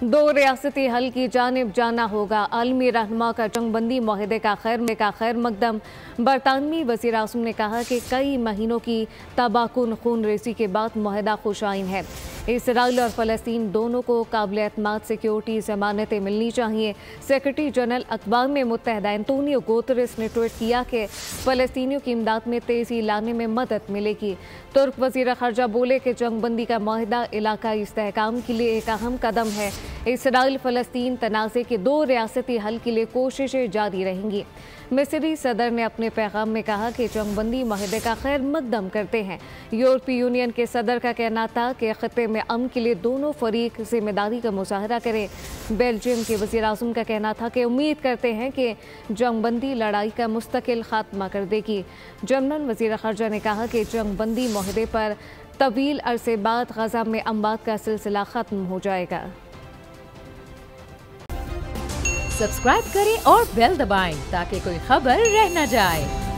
दो रियासती हल की जानिब जाना होगा। आलमी रहनुमा का जंगबंदी माहिदे का खैर मकदम। बरतानवी वज़ीर आज़म ने कहा कि कई महीनों की तबाहकुन खून रेसी के बाद माहिदा खुशाइन है। इसराइल और फ़लस्तीन दोनों को काबिल एतमाद सिक्योरिटी ज़मानतें मिलनी चाहिए। सेक्रेटरी जनरल अक़वाम मुत्तहिदा एंटोनियो गुतेरेस ने ट्वीट किया कि फ़लस्तीनियों की इमदाद में तेज़ी लाने में मदद मिलेगी। तुर्क वज़ीर ख़ारजा बोले कि जंगबंदी का माहिदा इलाकाई इस्तेहकाम के लिए एक अहम कदम है। इसराइल फ़लस्तीन तनाज़े के दो रियासती हल के लिए कोशिशें जारी रहेंगी। मिस्री सदर ने अपने पैगाम में कहा कि जंगबंदी माहिदे का खैर मकदम करते हैं। यूरोपीय यूनियन के सदर का कहना था कि ख़त्ते में अमन के लिए दोनों फरीक जिम्मेदारी का मुजाहरा करें। बेल्जियम के वज़ीर आज़म का कहना था कि उम्मीद करते हैं कि जंगबंदी लड़ाई का मुस्तकिल खात्मा कर देगी। जर्मन वज़ीर ख़ारजा ने कहा कि जंगबंदी माहिदे पर तवील अरसे बाद गज़ा में अमवात का सिलसिला ख़त्म हो जाएगा। सब्सक्राइब करें और बेल दबाएं ताकि कोई खबर रह न जाए।